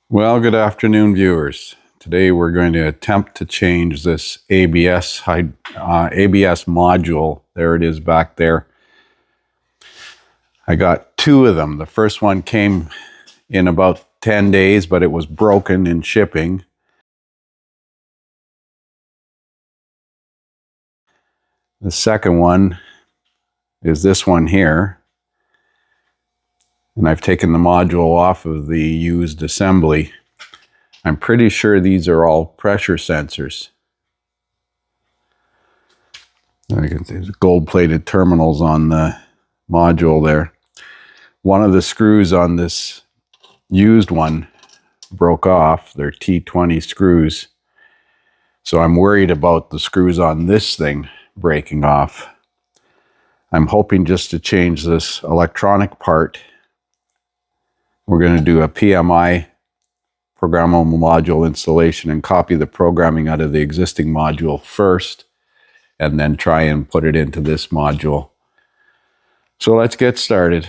Well, good afternoon, viewers. Today we're going to attempt to change this ABS module. There it is back there. I got two of them. The first one came in about 10 days, but it was broken in shipping. The second one is this one here. And I've taken the module off of the used assembly. I'm pretty sure these are all pressure sensors. There's gold-plated terminals on the module there. One of the screws on this used one broke off. They're T20 screws. So I'm worried about the screws on this thing breaking off. I'm hoping just to change this electronic part. We're going to do a PMI, programmable module installation, and copy the programming out of the existing module first, and then try and put it into this module. So let's get started.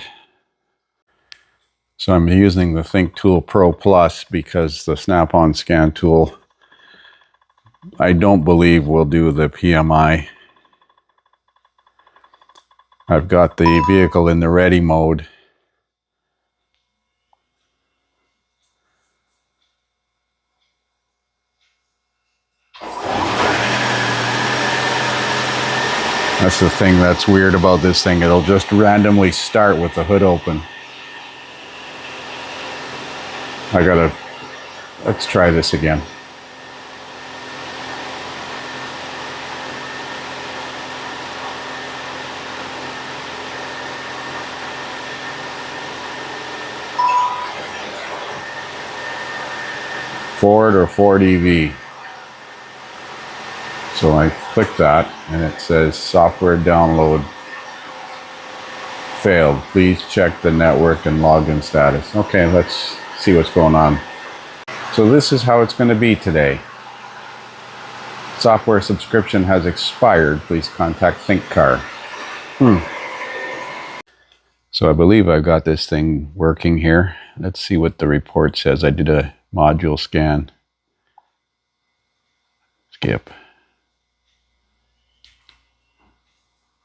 So I'm using the Think Tool Pro Plus because the Snap-on scan tool, I don't believe will do the PMI. I've got the vehicle in the ready mode. That's the thing that's weird about this thing. It'll just randomly start with the hood open. Let's try this again. Ford or Ford EV. So I click that and it says software download failed. Please check the network and login status. Okay, let's see what's going on. So this is how it's going to be today. Software subscription has expired. Please contact ThinkCar. So I believe I've got this thing working here. Let's see what the report says. I did a module scan. Skip.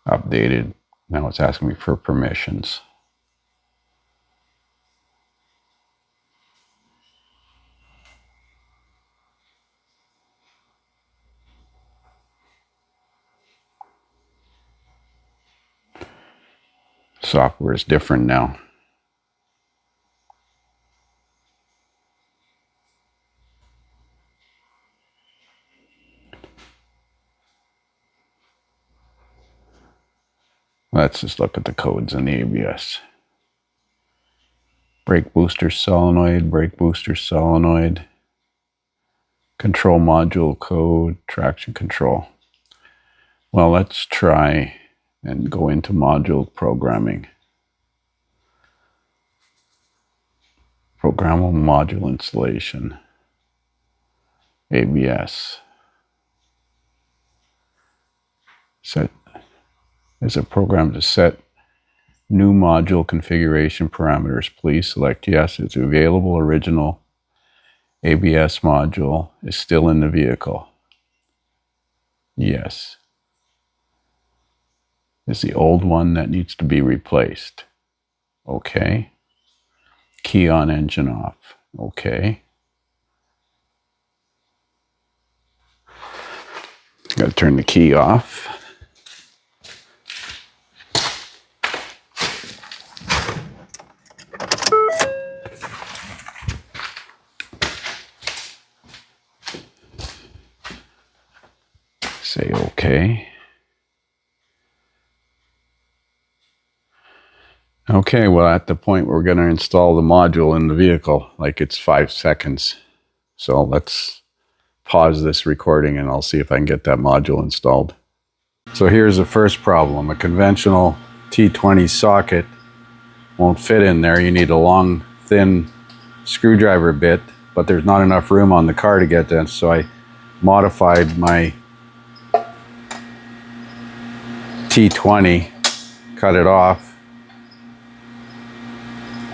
Updated. Now it's asking me for permissions. Software is different now. Let's just look at the codes in the ABS. Brake booster solenoid, control module code, traction control. Well, let's try and go into module programming. Programmable module installation. ABS. Set is a program to set new module configuration parameters. Please select yes. It's available. Original ABS module is still in the vehicle. Yes. Is the old one that needs to be replaced. Okay. Key on, engine off. Okay. Got to turn the key off. Say okay. Okay, well, at the point we're going to install the module in the vehicle, like it's 5 seconds. So let's pause this recording and I'll see if I can get that module installed. So here's the first problem. A conventional T20 socket won't fit in there. You need a long, thin screwdriver bit, but there's not enough room on the car to get this. So I modified my T20, cut it off,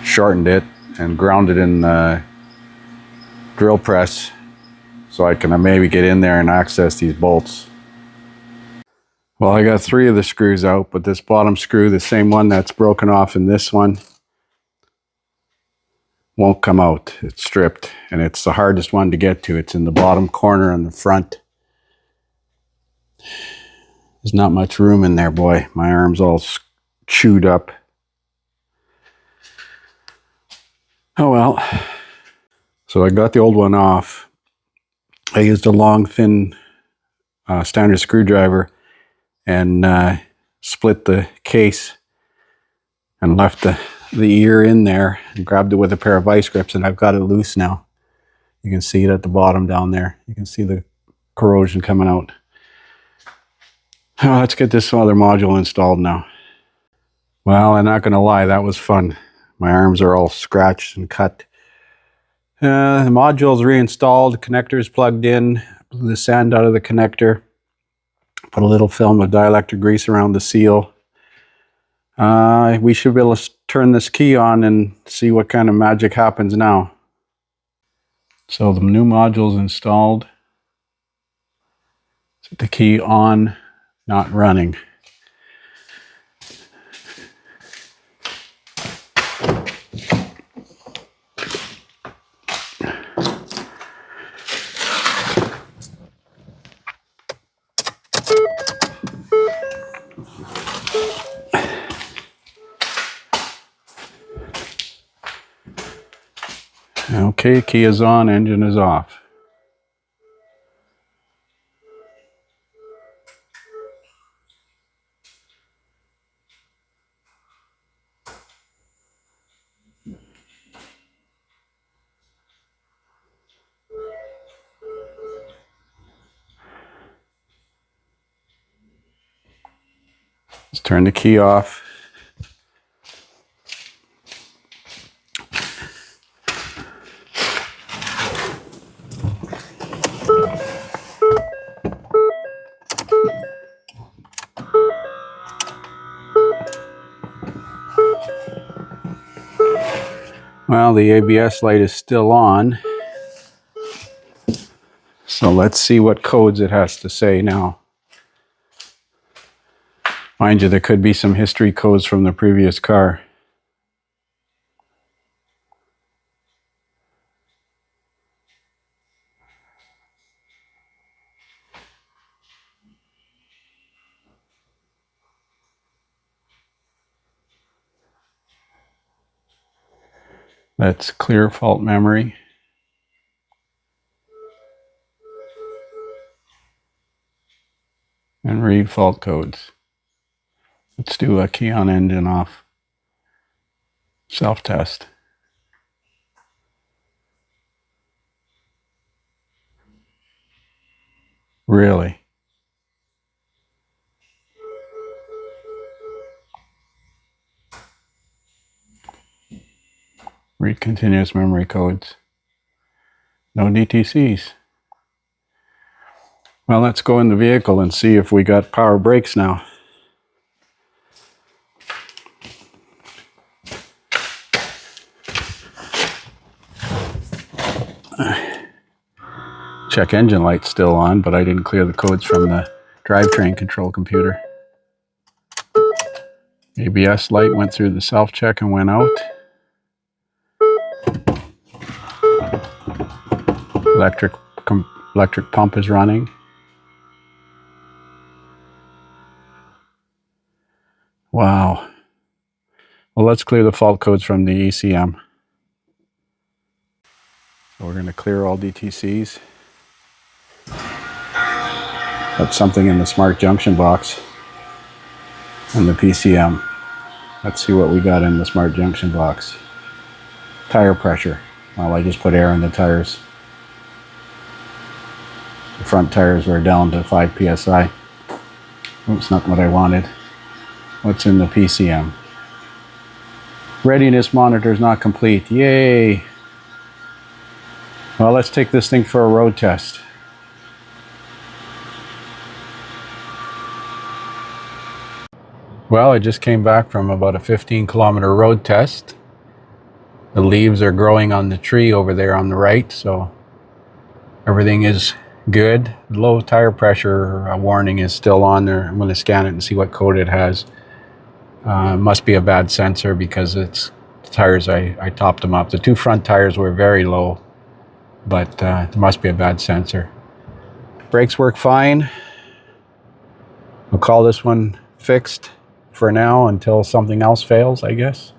shortened it, and ground it in drill press so I can maybe get in there and access these bolts. Well, I got 3 of the screws out, but this bottom screw, the same one that's broken off in this one, won't come out. It's stripped, and it's the hardest one to get to. It's in the bottom corner on the front. There's not much room in there, boy. My arm's all chewed up. Oh well. So I got the old one off. I used a long, thin standard screwdriver and split the case and left the ear in there and grabbed it with a pair of vice grips, and I've got it loose now. You can see it at the bottom down there. You can see the corrosion coming out. Oh, let's get this other module installed now. Well, I'm not going to lie, that was fun. My arms are all scratched and cut. The module's reinstalled, connector's plugged in, blew the sand out of the connector, put a little film of dielectric grease around the seal. We should be able to turn this key on and see what kind of magic happens now. So the new module's installed. Set the key on, not running. Okay, key is on, engine is off. Let's turn the key off. Well, the ABS light is still on. So let's see what codes it has to say now. Mind you, there could be some history codes from the previous car. Let's clear fault memory. And read fault codes. Let's do a key on engine off self-test. Really? Read continuous memory codes. No DTCs. Well, let's go in the vehicle and see if we got power brakes now. Check engine light's still on, but I didn't clear the codes from the drivetrain control computer. ABS light went through the self-check and went out. Electric pump is running. Wow. Well, let's clear the fault codes from the ECM. So we're going to clear all DTCs. That's something in the smart junction box and the PCM. Let's see what we got in the smart junction box. Tire pressure. Well, I just put air in the tires. The front tires were down to 5 psi. Oops, not what I wanted. What's in the PCM? Readiness monitor is not complete. Yay! Well, let's take this thing for a road test. Well, I just came back from about a 15-kilometer road test. The leaves are growing on the tree over there on the right, so Everything is good. Low tire pressure warning is still on there. I'm going to scan it and see what code it has. Must be a bad sensor because it's the tires, I topped them up. The two front tires were very low, but there must be a bad sensor. Brakes work fine. I'll call this one fixed for now until something else fails, I guess.